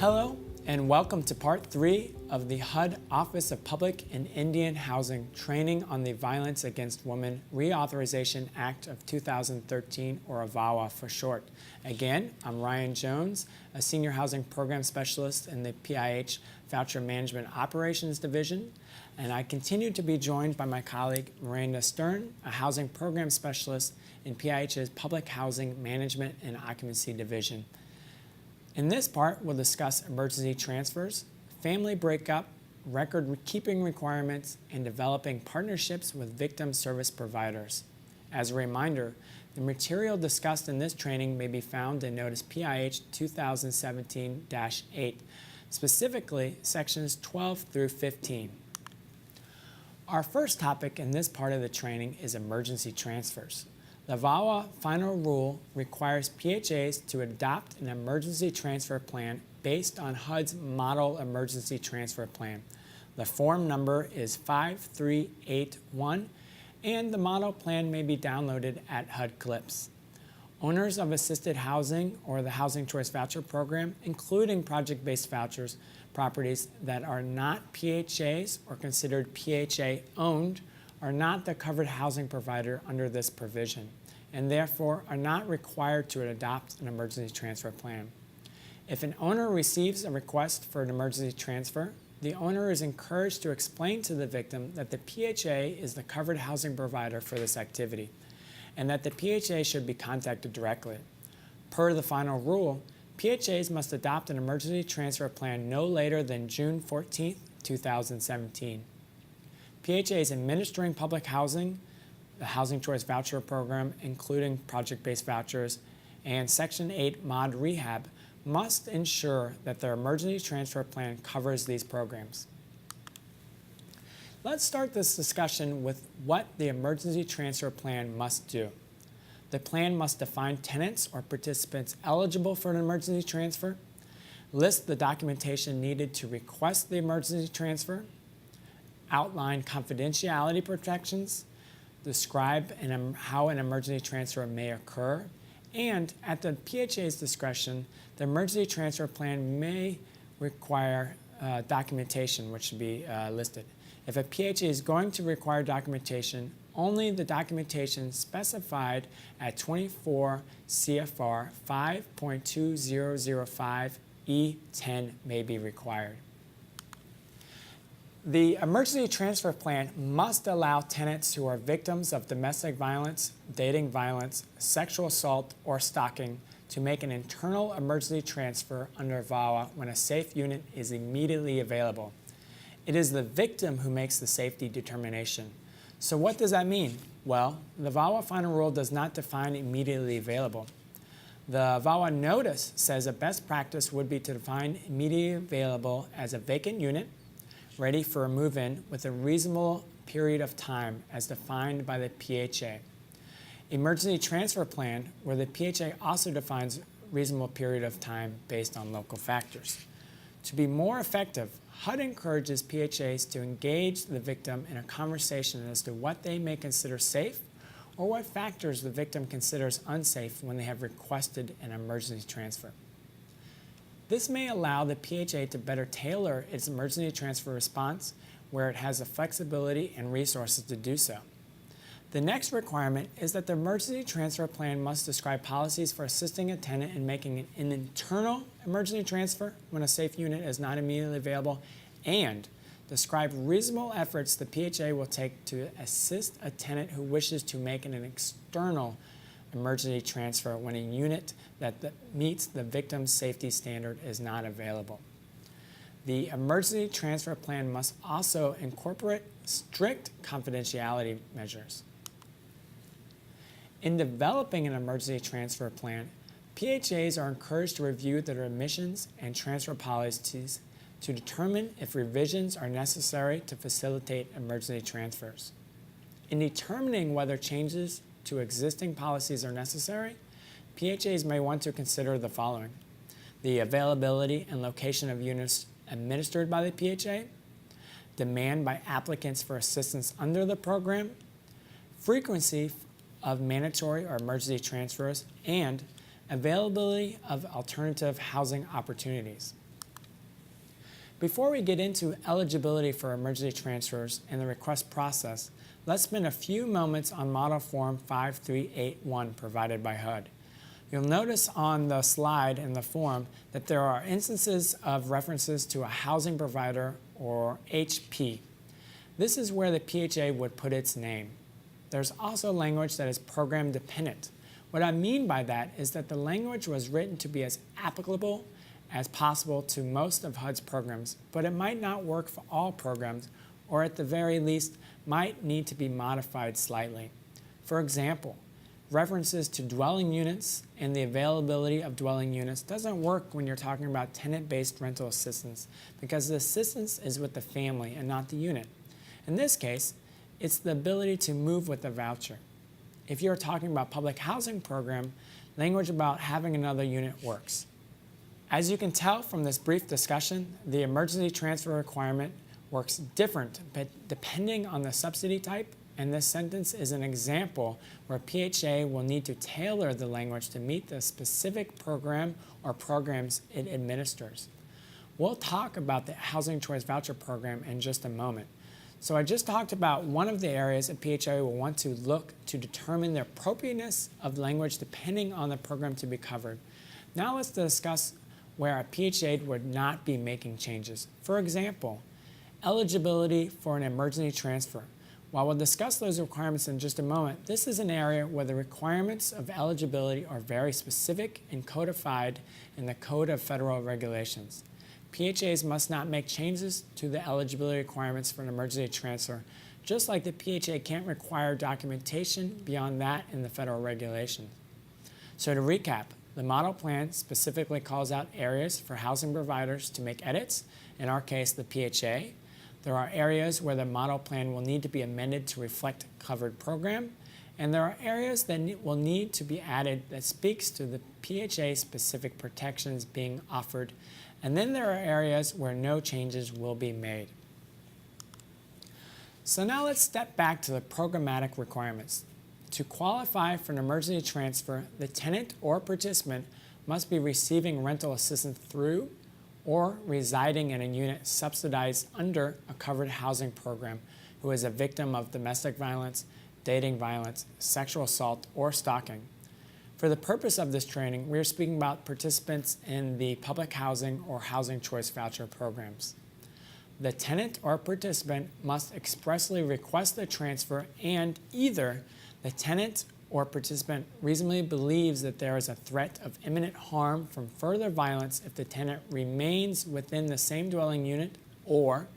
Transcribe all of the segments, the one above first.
Hello and welcome to part 3 of the HUD Office of Public and Indian Housing Training on the Violence Against Women Reauthorization Act of 2013, or a VAWA for short. Again, I'm Ryan Jones, a Senior Housing Program Specialist in the PIH Voucher Management Operations Division, and I continue to be joined by my colleague Miranda Stern, a Housing Program Specialist in PIH's Public Housing Management and Occupancy Division. In this part, we'll discuss emergency transfers, family breakup, record-keeping requirements, and developing partnerships with victim service providers. As a reminder, the material discussed in this training may be found in Notice PIH 2017-8, specifically sections 12 through 15. Our first topic in this part of the training is emergency transfers. The VAWA final rule requires PHAs to adopt an emergency transfer plan based on HUD's Model Emergency Transfer Plan. The form number is 5381, and the model plan may be downloaded at HUD Clips. Owners of assisted housing or the Housing Choice Voucher Program, including project-based vouchers, properties that are not PHAs or considered PHA-owned, are not the covered housing provider under this provision, and therefore are not required to adopt an emergency transfer plan. If an owner receives a request for an emergency transfer, the owner is encouraged to explain to the victim that the PHA is the covered housing provider for this activity, and that the PHA should be contacted directly. Per the final rule, PHAs must adopt an emergency transfer plan no later than June 14, 2017. PHAs administering public housing, the Housing Choice Voucher Program, including project-based vouchers, and Section 8 Mod Rehab, must ensure that their emergency transfer plan covers these programs. Let's start this discussion with what the emergency transfer plan must do. The plan must define tenants or participants eligible for an emergency transfer, list the documentation needed to request the emergency transfer, outline confidentiality protections, describe how an emergency transfer may occur, and at the PHA's discretion, the emergency transfer plan may require documentation, which should be listed. If a PHA is going to require documentation, only the documentation specified at 24 CFR 5.2005 E10 may be required. The emergency transfer plan must allow tenants who are victims of domestic violence, dating violence, sexual assault, or stalking to make an internal emergency transfer under VAWA when a safe unit is immediately available. It is the victim who makes the safety determination. So what does that mean? Well, the VAWA final rule does not define immediately available. The VAWA notice says a best practice would be to define immediately available as a vacant unit ready for a move-in with a reasonable period of time as defined by the PHA. Emergency transfer plan, where the PHA also defines reasonable period of time based on local factors. To be more effective, HUD encourages PHAs to engage the victim in a conversation as to what they may consider safe or what factors the victim considers unsafe when they have requested an emergency transfer. This may allow the PHA to better tailor its emergency transfer response where it has the flexibility and resources to do so. The next requirement is that the emergency transfer plan must describe policies for assisting a tenant in making an internal emergency transfer when a safe unit is not immediately available, and describe reasonable efforts the PHA will take to assist a tenant who wishes to make an external emergency transfer when a unit that meets the victim's safety standard is not available. The emergency transfer plan must also incorporate strict confidentiality measures. In developing an emergency transfer plan, PHAs are encouraged to review their admissions and transfer policies to determine if revisions are necessary to facilitate emergency transfers. In determining whether changes to existing policies are necessary, PHAs may want to consider the following: the availability and location of units administered by the PHA, demand by applicants for assistance under the program, frequency of mandatory or emergency transfers, and availability of alternative housing opportunities. Before we get into eligibility for emergency transfers and the request process, let's spend a few moments on Model Form 5381 provided by HUD. You'll notice on the slide in the form that there are instances of references to a housing provider or HP. This is where the PHA would put its name. There's also language that is program dependent. What I mean by that is that the language was written to be as applicable as possible to most of HUD's programs, but it might not work for all programs, or at the very least might need to be modified slightly. For example, references to dwelling units and the availability of dwelling units doesn't work when you're talking about tenant-based rental assistance, because the assistance is with the family and not the unit. In this case, it's the ability to move with a voucher. If you're talking about public housing program, language about having another unit works. As you can tell from this brief discussion, the emergency transfer requirement works different depending on the subsidy type, and this sentence is an example where PHA will need to tailor the language to meet the specific program or programs it administers. We'll talk about the Housing Choice Voucher Program in just a moment. So I just talked about one of the areas that PHA will want to look to determine the appropriateness of language depending on the program to be covered. Now let's discuss where a PHA would not be making changes. For example, eligibility for an emergency transfer. While we'll discuss those requirements in just a moment, this is an area where the requirements of eligibility are very specific and codified in the Code of Federal Regulations. PHAs must not make changes to the eligibility requirements for an emergency transfer, just like the PHA can't require documentation beyond that in the federal regulations. So to recap, the model plan specifically calls out areas for housing providers to make edits, in our case the PHA. There are areas where the model plan will need to be amended to reflect covered program, and there are areas that will need to be added that speaks to the PHA specific protections being offered, and then there are areas where no changes will be made. So now let's step back to the programmatic requirements. To qualify for an emergency transfer, the tenant or participant must be receiving rental assistance through or residing in a unit subsidized under a covered housing program who is a victim of domestic violence, dating violence, sexual assault, or stalking. For the purpose of this training, we are speaking about participants in the public housing or housing choice voucher programs. The tenant or participant must expressly request the transfer, and either the tenant or participant reasonably believes that there is a threat of imminent harm from further violence if the tenant remains within the same dwelling unit, or,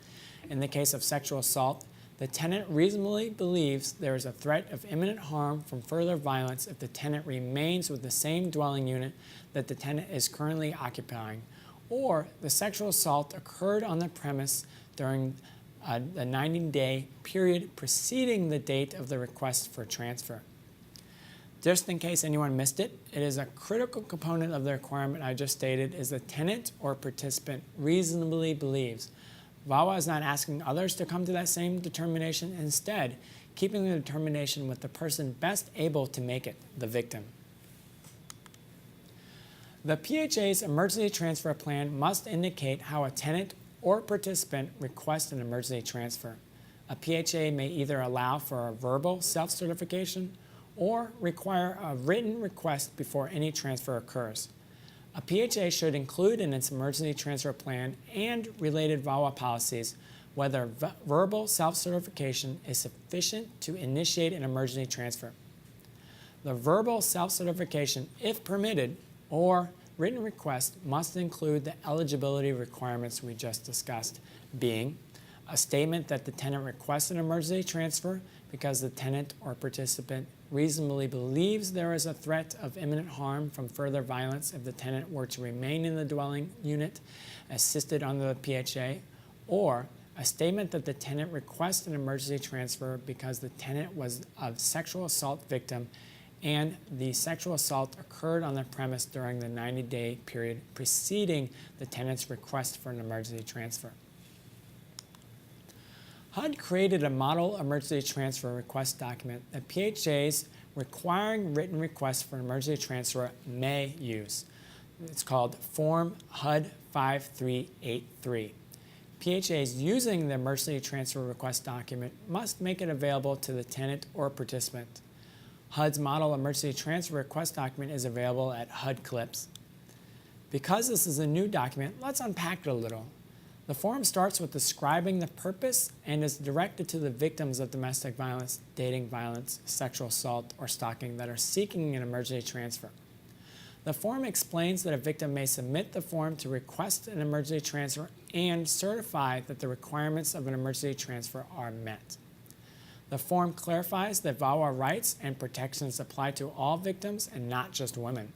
in the case of sexual assault, the tenant reasonably believes there is a threat of imminent harm from further violence if the tenant remains with the same dwelling unit that the tenant is currently occupying, or the sexual assault occurred on the premise during the 90-day period preceding the date of the request for transfer. Just in case anyone missed it, it is a critical component of the requirement I just stated is the tenant or participant reasonably believes. VAWA is not asking others to come to that same determination, instead keeping the determination with the person best able to make it, the victim. The PHA's emergency transfer plan must indicate how a tenant or participant requests an emergency transfer. A PHA may either allow for a verbal self-certification or require a written request before any transfer occurs. A PHA should include in its emergency transfer plan and related VAWA policies whether verbal self-certification is sufficient to initiate an emergency transfer. The verbal self-certification, if permitted, or written request must include the eligibility requirements we just discussed, being a statement that the tenant requests an emergency transfer because the tenant or participant reasonably believes there is a threat of imminent harm from further violence if the tenant were to remain in the dwelling unit assisted under the PHA, or a statement that the tenant requests an emergency transfer because the tenant was a sexual assault victim and the sexual assault occurred on the premise during the 90-day period preceding the tenant's request for an emergency transfer. HUD created a model emergency transfer request document that PHAs requiring written requests for an emergency transfer may use. It's called Form HUD 5383. PHAs using the emergency transfer request document must make it available to the tenant or participant. HUD's model emergency transfer request document is available at HUD Clips. Because this is a new document, let's unpack it a little. The form starts with describing the purpose and is directed to the victims of domestic violence, dating violence, sexual assault, or stalking that are seeking an emergency transfer. The form explains that a victim may submit the form to request an emergency transfer and certify that the requirements of an emergency transfer are met. The form clarifies that VAWA rights and protections apply to all victims and not just women.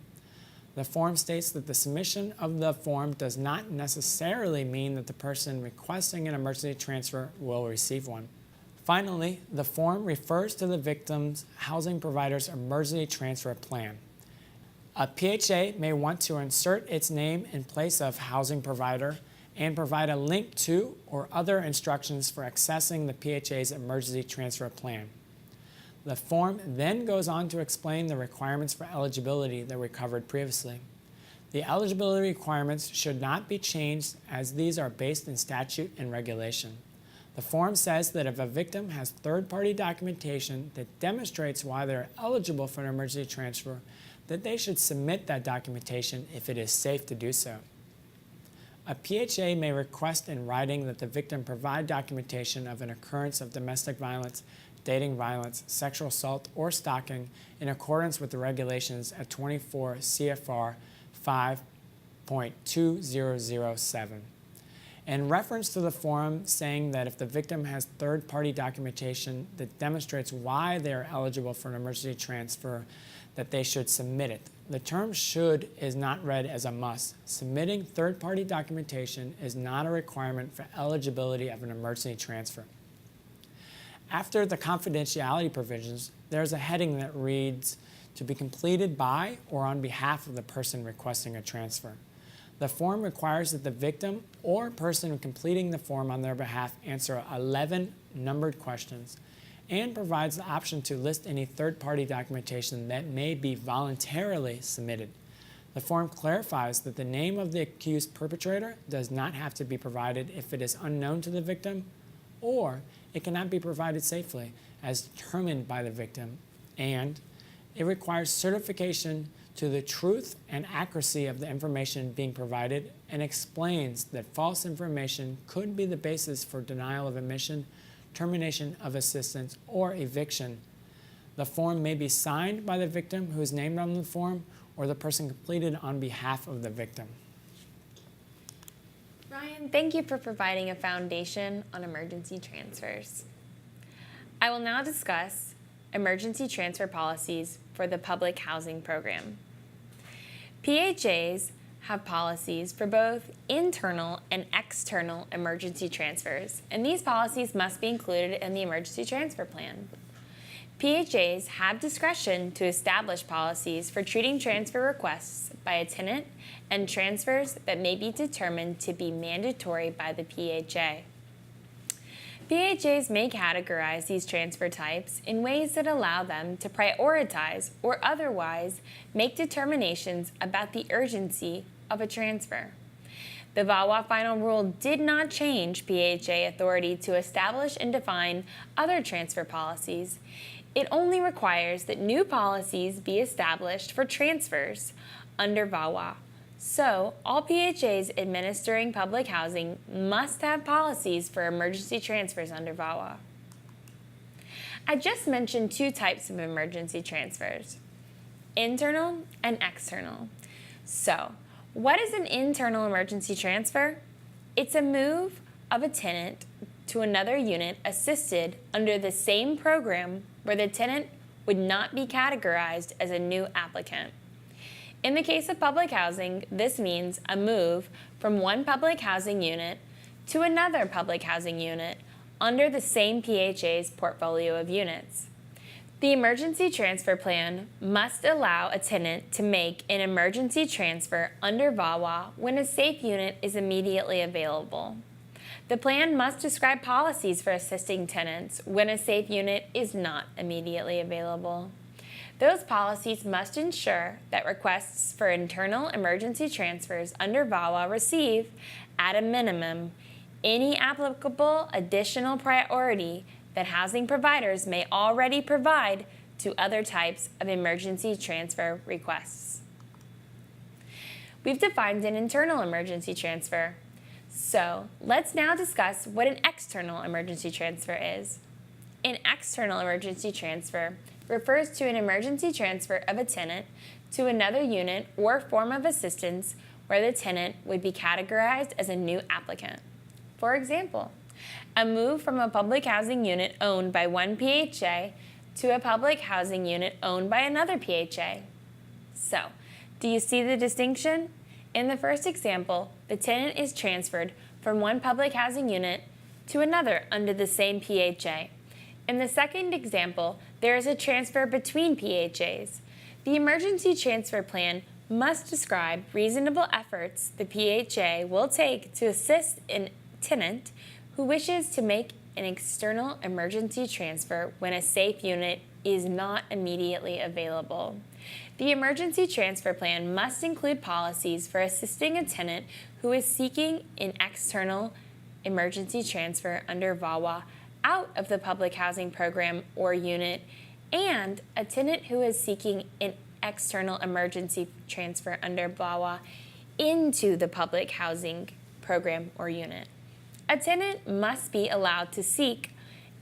The form states that the submission of the form does not necessarily mean that the person requesting an emergency transfer will receive one. Finally, the form refers to the victim's housing provider's emergency transfer plan. A PHA may want to insert its name in place of housing provider and provide a link to or other instructions for accessing the PHA's emergency transfer plan. The form then goes on to explain the requirements for eligibility that we covered previously. The eligibility requirements should not be changed as these are based in statute and regulation. The form says that if a victim has third-party documentation that demonstrates why they are eligible for an emergency transfer, that they should submit that documentation if it is safe to do so. A PHA may request in writing that the victim provide documentation of an occurrence of domestic violence, dating violence, sexual assault, or stalking in accordance with the regulations at 24 CFR 5.2007. In reference to the form saying that if the victim has third-party documentation that demonstrates why they are eligible for an emergency transfer, that they should submit it. The term should is not read as a must. Submitting third-party documentation is not a requirement for eligibility of an emergency transfer. After the confidentiality provisions, there's a heading that reads, to be completed by or on behalf of the person requesting a transfer. The form requires that the victim or person completing the form on their behalf answer 11 numbered questions and provides the option to list any third-party documentation that may be voluntarily submitted. The form clarifies that the name of the accused perpetrator does not have to be provided if it is unknown to the victim, or it cannot be provided safely as determined by the victim, and it requires certification to the truth and accuracy of the information being provided and explains that false information could be the basis for denial of admission, termination of assistance, or eviction. The form may be signed by the victim who is named on the form or the person completed on behalf of the victim. Ryan, thank you for providing a foundation on emergency transfers. I will now discuss emergency transfer policies for the public housing program. PHAs have policies for both internal and external emergency transfers, and these policies must be included in the emergency transfer plan. PHAs have discretion to establish policies for treating transfer requests by a tenant and transfers that may be determined to be mandatory by the PHA. PHAs may categorize these transfer types in ways that allow them to prioritize or otherwise make determinations about the urgency of a transfer. The VAWA final rule did not change PHA authority to establish and define other transfer policies. It only requires that new policies be established for transfers under VAWA. So, all PHAs administering public housing must have policies for emergency transfers under VAWA. I just mentioned two types of emergency transfers, internal and external. So, what is an internal emergency transfer? It's a move of a tenant to another unit assisted under the same program where the tenant would not be categorized as a new applicant. In the case of public housing, this means a move from one public housing unit to another public housing unit under the same PHA's portfolio of units. The emergency transfer plan must allow a tenant to make an emergency transfer under VAWA when a safe unit is immediately available. The plan must describe policies for assisting tenants when a safe unit is not immediately available. Those policies must ensure that requests for internal emergency transfers under VAWA receive, at a minimum, any applicable additional priority that housing providers may already provide to other types of emergency transfer requests. We've defined an internal emergency transfer. So let's now discuss what an external emergency transfer is. An external emergency transfer refers to an emergency transfer of a tenant to another unit or form of assistance where the tenant would be categorized as a new applicant. For example, a move from a public housing unit owned by one PHA to a public housing unit owned by another PHA. So, do you see the distinction? In the first example, the tenant is transferred from one public housing unit to another under the same PHA. In the second example, there is a transfer between PHAs. The emergency transfer plan must describe reasonable efforts the PHA will take to assist a tenant who wishes to make an external emergency transfer when a safe unit is not immediately available. The emergency transfer plan must include policies for assisting a tenant who is seeking an external emergency transfer under VAWA out of the public housing program or unit, and a tenant who is seeking an external emergency transfer under VAWA into the public housing program or unit. A tenant must be allowed to seek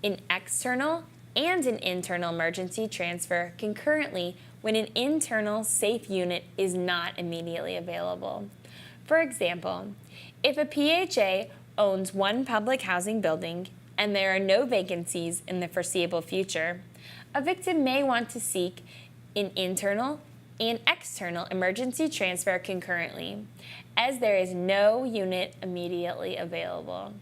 an external and an internal emergency transfer concurrently when an internal safe unit is not immediately available. For example, if a PHA owns one public housing building and there are no vacancies in the foreseeable future, a victim may want to seek an internal and external emergency transfer concurrently, as there is no unit immediately available.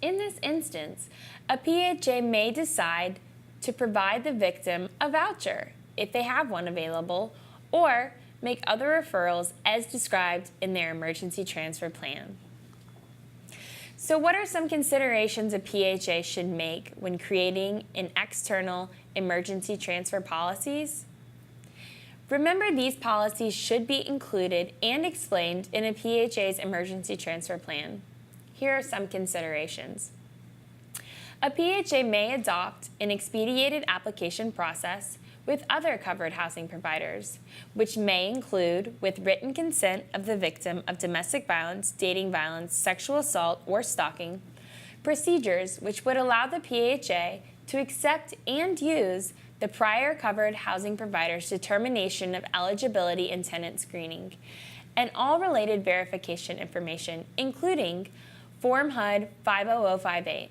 In this instance, a PHA may decide to provide the victim a voucher if they have one available, or make other referrals as described in their emergency transfer plan. So what are some considerations a PHA should make when creating an external emergency transfer policies? Remember, these policies should be included and explained in a PHA's emergency transfer plan. Here are some considerations. A PHA may adopt an expedited application process with other covered housing providers, which may include with written consent of the victim of domestic violence, dating violence, sexual assault, or stalking, procedures which would allow the PHA to accept and use the prior covered housing provider's determination of eligibility and tenant screening, and all related verification information, including Form HUD 50058.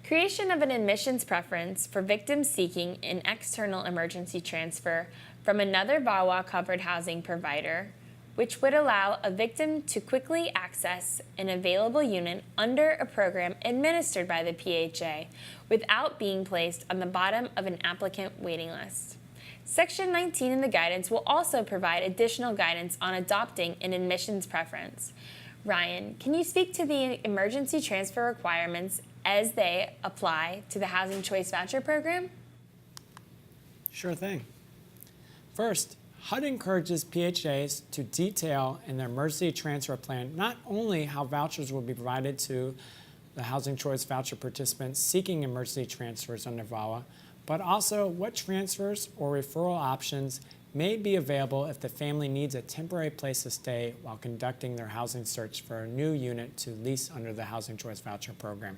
Creation of an admissions preference for victims seeking an external emergency transfer from another VAWA covered housing provider, which would allow a victim to quickly access an available unit under a program administered by the PHA without being placed on the bottom of an applicant waiting list. Section 19 in the guidance will also provide additional guidance on adopting an admissions preference. Ryan, can you speak to the emergency transfer requirements as they apply to the Housing Choice Voucher Program? Sure thing. First, HUD encourages PHAs to detail in their emergency transfer plan not only how vouchers will be provided to the Housing Choice Voucher participants seeking emergency transfers under VAWA, but also what transfers or referral options may be available if the family needs a temporary place to stay while conducting their housing search for a new unit to lease under the Housing Choice Voucher Program.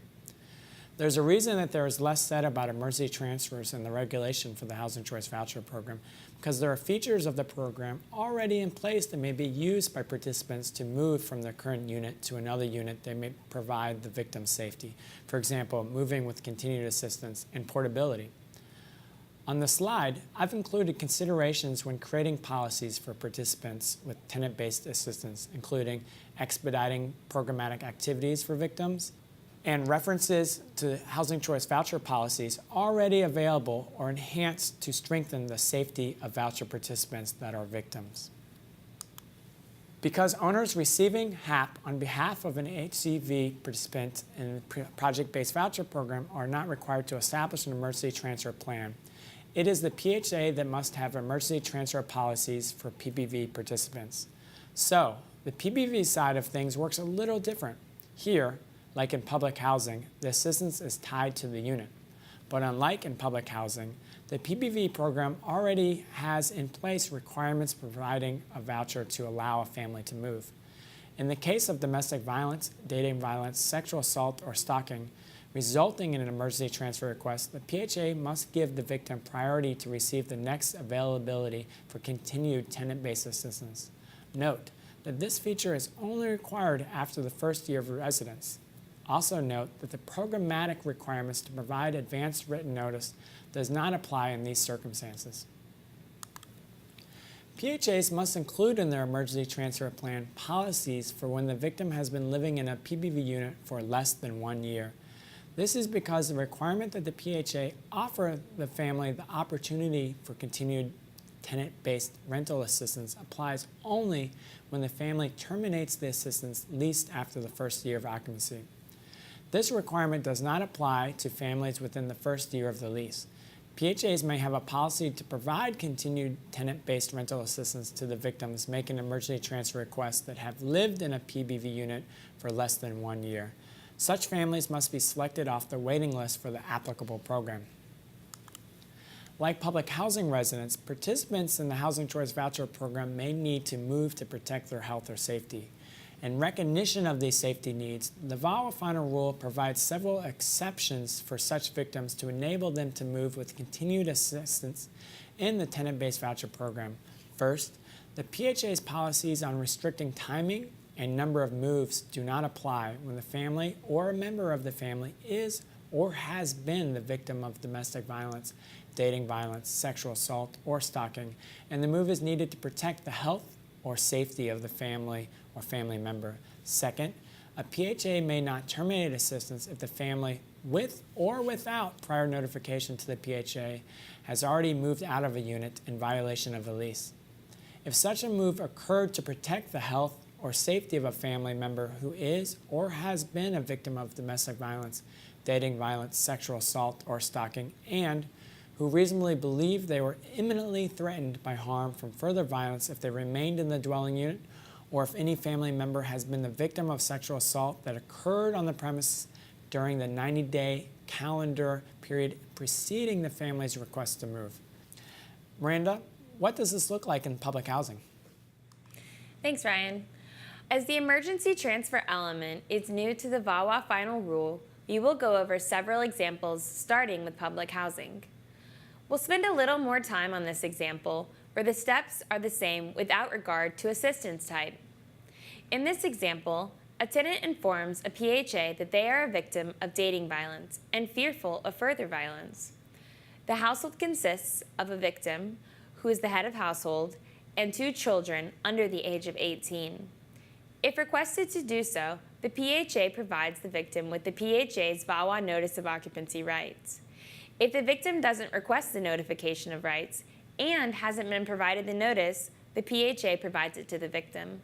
There's a reason that there is less said about emergency transfers in the regulation for the Housing Choice Voucher Program, because there are features of the program already in place that may be used by participants to move from their current unit to another unit that may provide the victim safety. For example, moving with continued assistance and portability. On the slide, I've included considerations when creating policies for participants with tenant-based assistance, including expediting programmatic activities for victims, and references to Housing Choice Voucher policies already available or enhanced to strengthen the safety of voucher participants that are victims. Because owners receiving HAP on behalf of an HCV participant in the project-based voucher program are not required to establish an emergency transfer plan, it is the PHA that must have emergency transfer policies for PBV participants. So, the PBV side of things works a little different. Here, Like in public housing, the assistance is tied to the unit. But unlike in public housing, the PBV program already has in place requirements providing a voucher to allow a family to move. In the case of domestic violence, dating violence, sexual assault, or stalking, resulting in an emergency transfer request, the PHA must give the victim priority to receive the next availability for continued tenant-based assistance. Note that this feature is only required after the first year of residence. Also note that the programmatic requirements to provide advanced written notice does not apply in these circumstances. PHAs must include in their emergency transfer plan policies for when the victim has been living in a PBV unit for less than 1 year. This is because the requirement that the PHA offer the family the opportunity for continued tenant-based rental assistance applies only when the family terminates the assistance leased after the first year of occupancy. This requirement does not apply to families within the first year of the lease. PHAs may have a policy to provide continued tenant-based rental assistance to the victims making emergency transfer requests that have lived in a PBV unit for less than 1 year. Such families must be selected off the waiting list for the applicable program. Like public housing residents, participants in the Housing Choice Voucher Program may need to move to protect their health or safety. In recognition of these safety needs, the VAWA Final Rule provides several exceptions for such victims to enable them to move with continued assistance in the tenant-based voucher program. First, the PHA's policies on restricting timing and number of moves do not apply when the family or a member of the family is or has been the victim of domestic violence, dating violence, sexual assault, or stalking, and the move is needed to protect the health or safety of the family or family member. Second, a PHA may not terminate assistance if the family, with or without prior notification to the PHA, has already moved out of a unit in violation of the lease. If such a move occurred to protect the health or safety of a family member who is or has been a victim of domestic violence, dating violence, sexual assault, or stalking, and who reasonably believed they were imminently threatened by harm from further violence if they remained in the dwelling unit, or if any family member has been the victim of sexual assault that occurred on the premise during the 90-day calendar period preceding the family's request to move. Miranda, what does this look like in public housing? Thanks, Ryan. As the emergency transfer element is new to the VAWA Final Rule, we will go over several examples starting with public housing. We'll spend a little more time on this example where the steps are the same without regard to assistance type. In this example, a tenant informs a PHA that they are a victim of dating violence and fearful of further violence. The household consists of a victim, who is the head of household, and 2 children under the age of 18. If requested to do so, the PHA provides the victim with the PHA's VAWA Notice of Occupancy Rights. If the victim doesn't request the notification of rights and hasn't been provided the notice, the PHA provides it to the victim.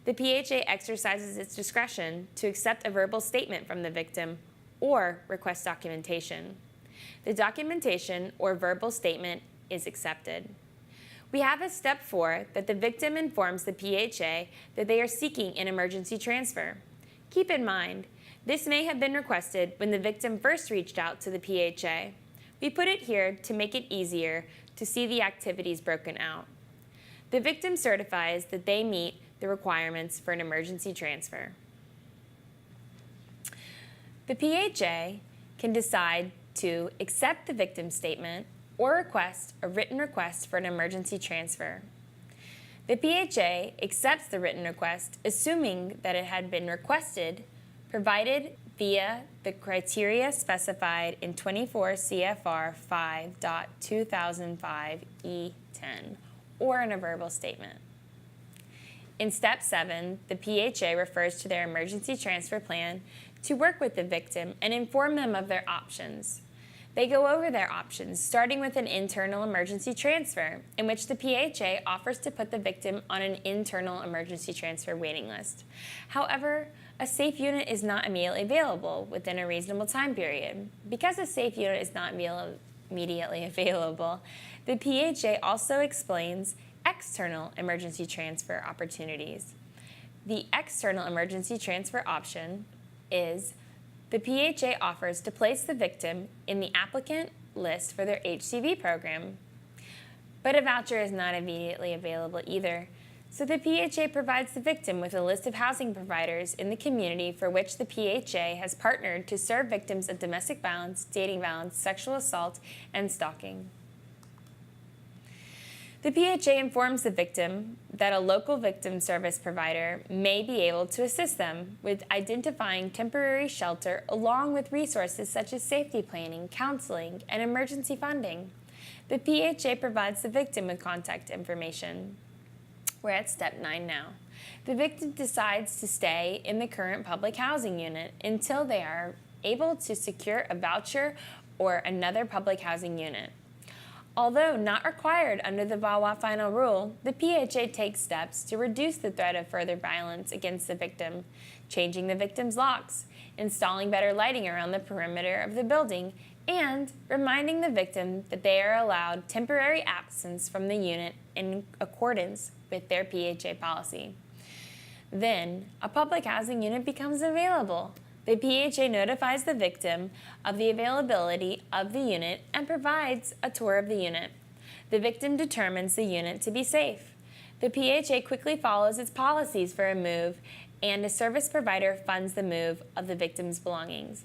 The PHA exercises its discretion to accept a verbal statement from the victim or request documentation. The documentation or verbal statement is accepted. We have as step 4 that the victim informs the PHA that they are seeking an emergency transfer. Keep in mind, this may have been requested when the victim first reached out to the PHA. We put it here to make it easier to see the activities broken out. The victim certifies that they meet the requirements for an emergency transfer. The PHA can decide to accept the victim's statement or request a written request for an emergency transfer. The PHA accepts the written request assuming that it had been requested provided via the criteria specified in 24 CFR 5.2005 E10 or in a verbal statement. In step 7, the PHA refers to their emergency transfer plan to work with the victim and inform them of their options. They go over their options, starting with an internal emergency transfer, in which the PHA offers to put the victim on an internal emergency transfer waiting list. However, a safe unit is not immediately available within a reasonable time period. Because a safe unit is not immediately available, the PHA also explains external emergency transfer opportunities. The external emergency transfer option is the PHA offers to place the victim in the applicant list for their HCV program. But a voucher is not immediately available either, so the PHA provides the victim with a list of housing providers in the community for which the PHA has partnered to serve victims of domestic violence, dating violence, sexual assault, and stalking. The PHA informs the victim that a local victim service provider may be able to assist them with identifying temporary shelter along with resources such as safety planning, counseling, and emergency funding. The PHA provides the victim with contact information. We're at step 9 now. The victim decides to stay in the current public housing unit until they are able to secure a voucher or another public housing unit. Although not required under the VAWA final rule, the PHA takes steps to reduce the threat of further violence against the victim, changing the victim's locks, installing better lighting around the perimeter of the building, and reminding the victim that they are allowed temporary absence from the unit in accordance with their PHA policy. Then, a public housing unit becomes available. The PHA notifies the victim of the availability of the unit and provides a tour of the unit. The victim determines the unit to be safe. The PHA quickly follows its policies for a move, and a service provider funds the move of the victim's belongings.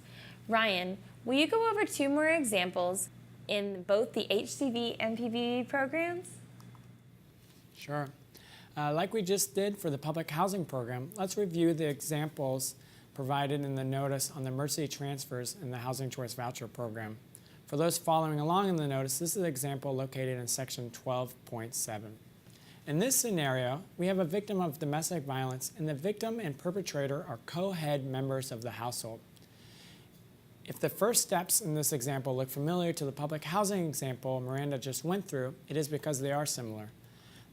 Ryan, will you go over 2 more examples in both the HCV and PVV programs? Sure. Like we just did for the public housing program, let's review the examples provided in the notice on the emergency transfers in the Housing Choice Voucher Program. For those following along in the notice, this is an example located in section 12.7. In this scenario, we have a victim of domestic violence, and the victim and perpetrator are co-head members of the household. If the first steps in this example look familiar to the public housing example Miranda just went through, it is because they are similar.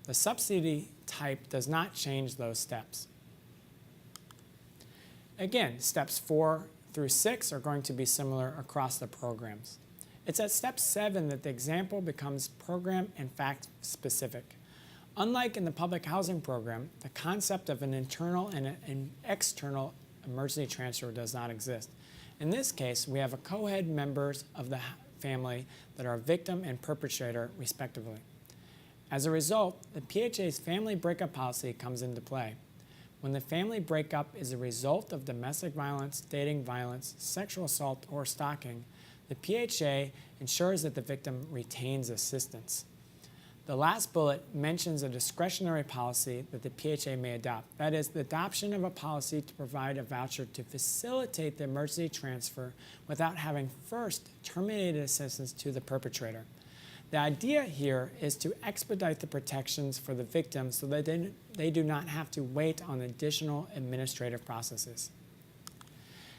The subsidy type does not change those steps. Again, steps 4 through 6 are going to be similar across the programs. It's at step 7 that the example becomes program and fact specific. Unlike in the public housing program, the concept of an internal and an external emergency transfer does not exist. In this case, we have a co-head members of the family that are victim and perpetrator respectively. As a result, the PHA's family breakup policy comes into play. When the family breakup is a result of domestic violence, dating violence, sexual assault, or stalking, the PHA ensures that the victim retains assistance. The last bullet mentions a discretionary policy that the PHA may adopt. That is, the adoption of a policy to provide a voucher to facilitate the emergency transfer without having first terminated assistance to the perpetrator. The idea here is to expedite the protections for the victim so that they do not have to wait on additional administrative processes.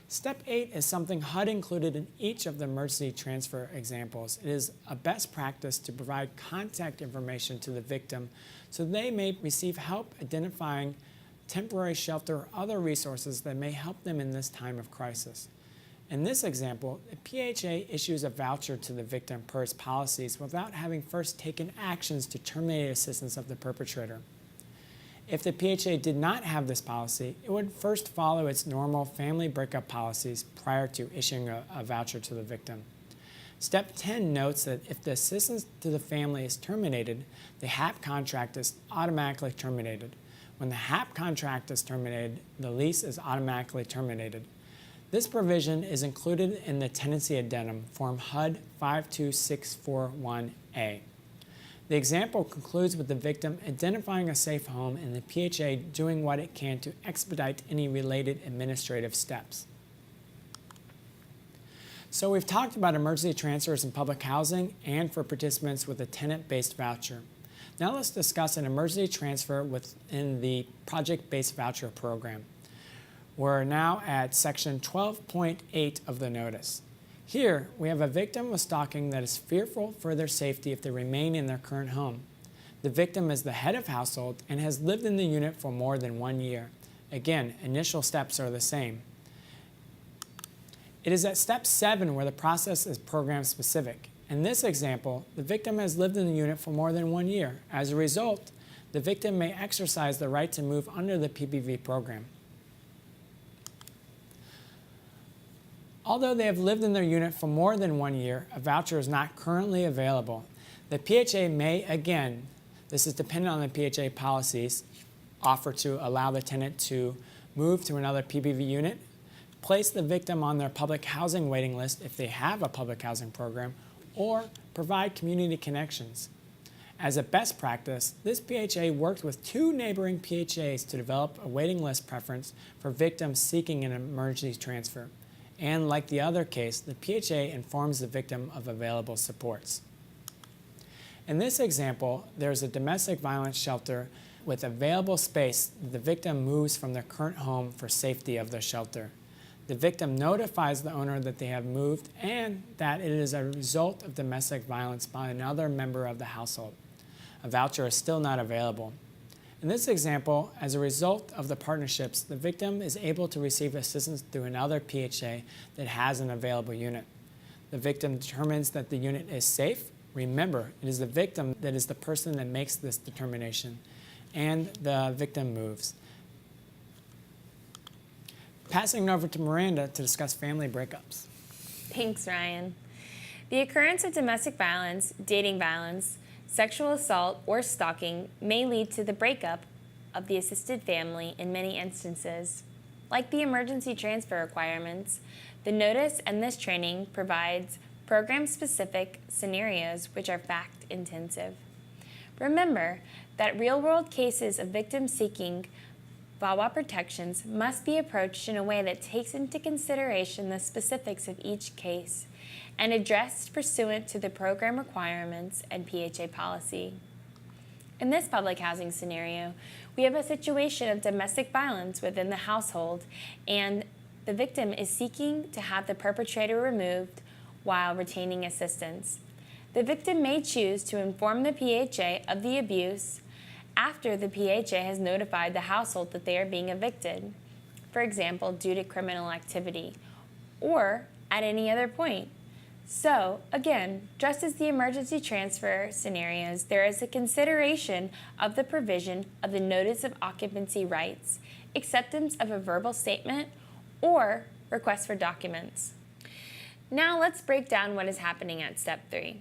Step 8 is something HUD included in each of the emergency transfer examples. It is a best practice to provide contact information to the victim so they may receive help identifying temporary shelter or other resources that may help them in this time of crisis. In this example, the PHA issues a voucher to the victim per its policies without having first taken actions to terminate assistance of the perpetrator. If the PHA did not have this policy, it would first follow its normal family breakup policies prior to issuing a voucher to the victim. Step 10 notes that if the assistance to the family is terminated, the HAP contract is automatically terminated. When the HAP contract is terminated, the lease is automatically terminated. This provision is included in the tenancy addendum, Form HUD 52641A. The example concludes with the victim identifying a safe home and the PHA doing what it can to expedite any related administrative steps. So we've talked about emergency transfers in public housing and for participants with a tenant-based voucher. Now let's discuss an emergency transfer within the project-based voucher program. We're now at section 12.8 of the notice. Here, we have a victim of stalking that is fearful for their safety if they remain in their current home. The victim is the head of household and has lived in the unit for more than 1 year. Again, initial steps are the same. It is at step 7 where the process is program specific. In this example, the victim has lived in the unit for more than 1 year. As a result, the victim may exercise the right to move under the PPV program. Although they have lived in their unit for more than 1 year, a voucher is not currently available. The PHA may, again, this is dependent on the PHA policies, offer to allow the tenant to move to another PPV unit, place the victim on their public housing waiting list if they have a public housing program, or provide community connections. As a best practice, this PHA worked with 2 neighboring PHAs to develop a waiting list preference for victims seeking an emergency transfer. And like the other case, the PHA informs the victim of available supports. In this example, there's a domestic violence shelter with available space. The victim moves from their current home for safety of the shelter. The victim notifies the owner that they have moved and that it is a result of domestic violence by another member of the household. A voucher is still not available. In this example, as a result of the partnerships, the victim is able to receive assistance through another PHA that has an available unit. The victim determines that the unit is safe. Remember, it is the victim that is the person that makes this determination, and the victim moves. Passing over to Miranda to discuss family breakups. Thanks, Ryan. The occurrence of domestic violence, dating violence, sexual assault, or stalking may lead to the breakup of the assisted family in many instances. Like the emergency transfer requirements, the notice and this training provides program-specific scenarios which are fact-intensive. Remember that real-world cases of victims seeking VAWA protections must be approached in a way that takes into consideration the specifics of each case and addressed pursuant to the program requirements and PHA policy. In this public housing scenario, we have a situation of domestic violence within the household, and the victim is seeking to have the perpetrator removed while retaining assistance. The victim may choose to inform the PHA of the abuse after the PHA has notified the household that they are being evicted, for example, due to criminal activity, or at any other point. So, again, just as the emergency transfer scenarios, there is a consideration of the provision of the notice of occupancy rights, acceptance of a verbal statement, or request for documents. Now let's break down what is happening at step 3.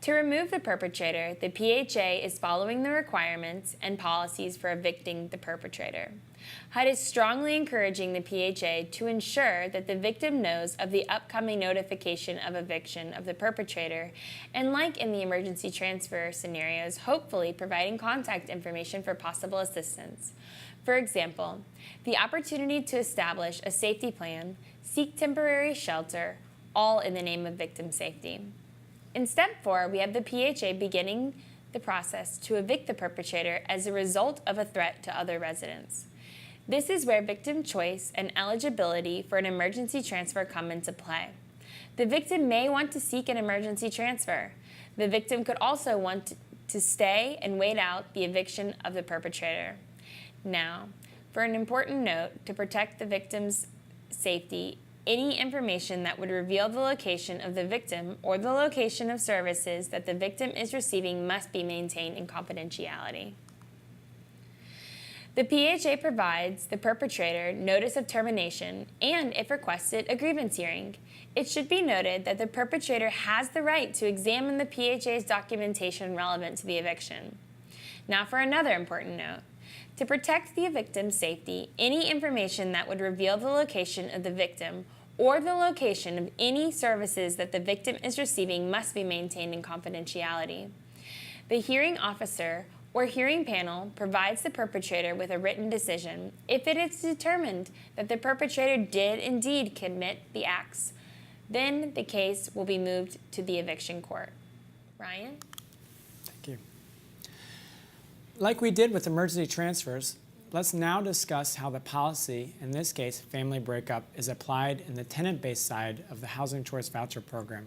To remove the perpetrator, the PHA is following the requirements and policies for evicting the perpetrator. HUD is strongly encouraging the PHA to ensure that the victim knows of the upcoming notification of eviction of the perpetrator, and like in the emergency transfer scenarios, hopefully providing contact information for possible assistance. For example, the opportunity to establish a safety plan, seek temporary shelter, all in the name of victim safety. In step 4, we have the PHA beginning the process to evict the perpetrator as a result of a threat to other residents. This is where victim choice and eligibility for an emergency transfer come into play. The victim may want to seek an emergency transfer. The victim could also want to stay and wait out the eviction of the perpetrator. Now, for an important note, to protect the victim's safety, any information that would reveal the location of the victim or the location of services that the victim is receiving must be maintained in confidentiality. The PHA provides the perpetrator notice of termination and, if requested, a grievance hearing. It should be noted that the perpetrator has the right to examine the PHA's documentation relevant to the eviction. Now for another important note. To protect the victim's safety, any information that would reveal the location of the victim or the location of any services that the victim is receiving must be maintained in confidentiality. The hearing officer or hearing panel provides the perpetrator with a written decision if it is determined that the perpetrator did indeed commit the acts. Then the case will be moved to the eviction court. Ryan? Thank you. Like we did with emergency transfers, let's now discuss how the policy, in this case family breakup, is applied in the tenant-based side of the Housing Choice Voucher Program.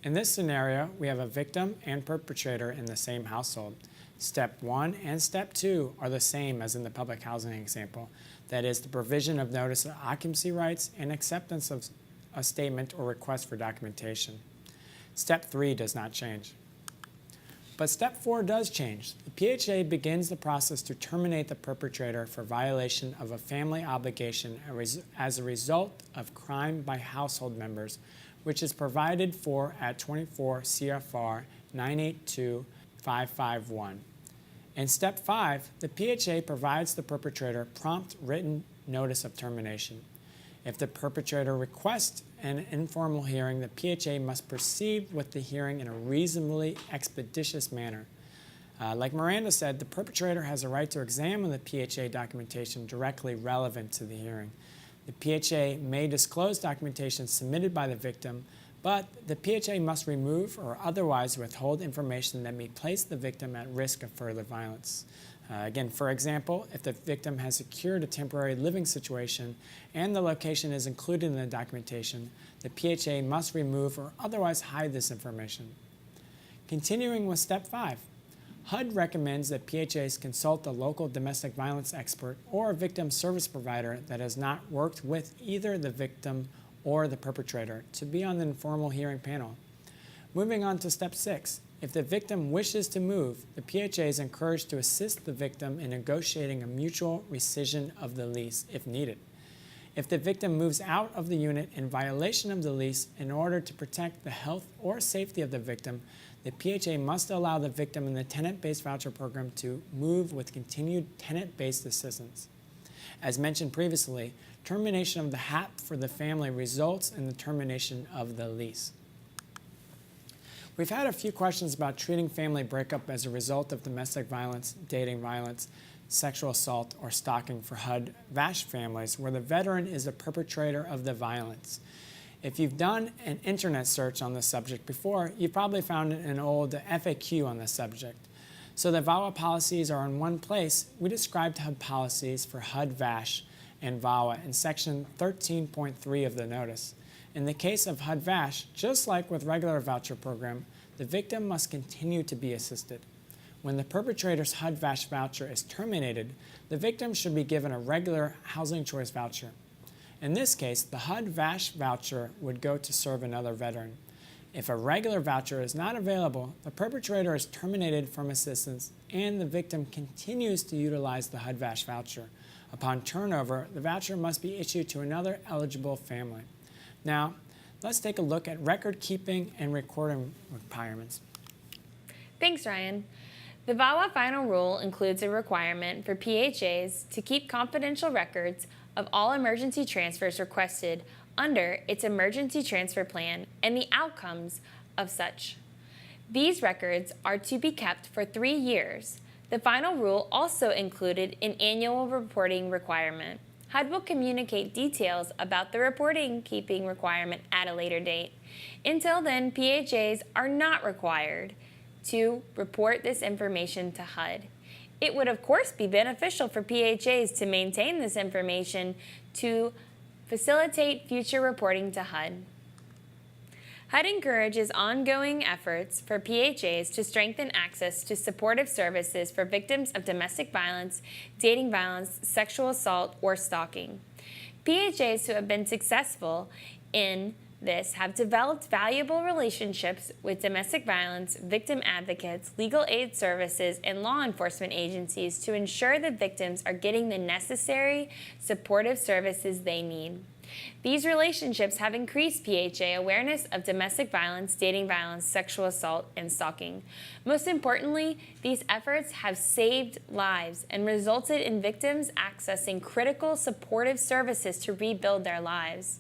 In this scenario, we have a victim and perpetrator in the same household. Step 1 and Step 2 are the same as in the public housing example. That is, the provision of notice of occupancy rights and acceptance of a statement or request for documentation. Step 3 does not change. But step 4 does change. The PHA begins the process to terminate the perpetrator for violation of a family obligation as a result of crime by household members, which is provided for at 24 CFR 982-551. In step 5, the PHA provides the perpetrator prompt written notice of termination. If the perpetrator requests an informal hearing, the PHA must proceed with the hearing in a reasonably expeditious manner. Like Miranda said, the perpetrator has a right to examine the PHA documentation directly relevant to the hearing. The PHA may disclose documentation submitted by the victim, but the PHA must remove or otherwise withhold information that may place the victim at risk of further violence. Again, for example, if the victim has secured a temporary living situation and the location is included in the documentation, the PHA must remove or otherwise hide this information. Continuing with step 5, HUD recommends that PHAs consult a local domestic violence expert or a victim service provider that has not worked with either the victim or the perpetrator to be on the informal hearing panel. Moving on to step 6. If the victim wishes to move, the PHA is encouraged to assist the victim in negotiating a mutual rescission of the lease if needed. If the victim moves out of the unit in violation of the lease in order to protect the health or safety of the victim, the PHA must allow the victim in the tenant-based voucher program to move with continued tenant-based assistance. As mentioned previously, termination of the HAP for the family results in the termination of the lease. We've had a few questions about treating family breakup as a result of domestic violence, dating violence, sexual assault, or stalking for HUD VASH families where the veteran is the perpetrator of the violence. If you've done an internet search on this subject before, you've probably found an old FAQ on this subject. So the VAWA policies are in one place. We described HUD policies for HUD VASH and VAWA in section 13.3 of the notice. In the case of HUD VASH, just like with regular voucher program, the victim must continue to be assisted. When the perpetrator's HUD VASH voucher is terminated, the victim should be given a regular housing choice voucher. In this case, the HUD VASH voucher would go to serve another veteran. If a regular voucher is not available, the perpetrator is terminated from assistance and the victim continues to utilize the HUD VASH voucher. Upon turnover, the voucher must be issued to another eligible family. Now, let's take a look at record keeping and recording requirements. Thanks, Ryan. The VAWA final rule includes a requirement for PHAs to keep confidential records of all emergency transfers requested under its emergency transfer plan and the outcomes of such. These records are to be kept for 3 years. The final rule also included an annual reporting requirement. HUD will communicate details about the reporting keeping requirement at a later date. Until then, PHAs are not required to report this information to HUD. It would of course be beneficial for PHAs to maintain this information to facilitate future reporting to HUD. HUD encourages ongoing efforts for PHAs to strengthen access to supportive services for victims of domestic violence, dating violence, sexual assault, or stalking. PHAs who have been successful in this have developed valuable relationships with domestic violence, victim advocates, legal aid services, and law enforcement agencies to ensure that victims are getting the necessary supportive services they need. These relationships have increased PHA awareness of domestic violence, dating violence, sexual assault, and stalking. Most importantly, these efforts have saved lives and resulted in victims accessing critical supportive services to rebuild their lives.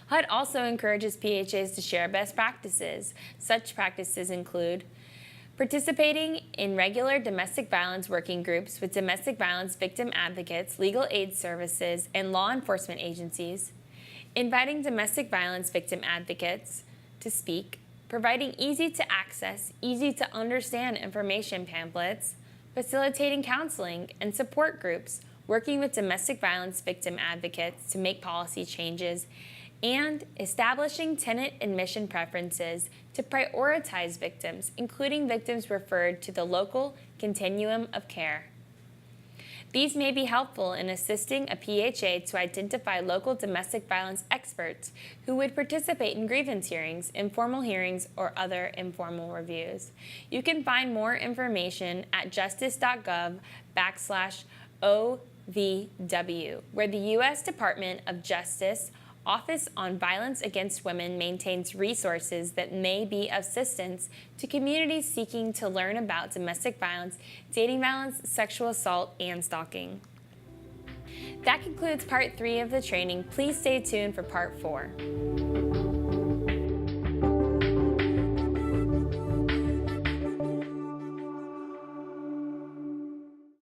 HUD also encourages PHAs to share best practices. Such practices include participating in regular domestic violence working groups with domestic violence victim advocates, legal aid services, and law enforcement agencies, inviting domestic violence victim advocates to speak, providing easy-to-access, easy-to-understand information pamphlets, facilitating counseling and support groups, working with domestic violence victim advocates to make policy changes, and establishing tenant admission preferences to prioritize victims, including victims referred to the local continuum of care. These may be helpful in assisting a PHA to identify local domestic violence experts who would participate in grievance hearings, informal hearings, or other informal reviews. You can find more information at justice.gov/OVW, where the U.S. Department of Justice Office on Violence Against Women maintains resources that may be of assistance to communities seeking to learn about domestic violence, dating violence, sexual assault, and stalking. That concludes Part 3 of the training. Please stay tuned for Part 4.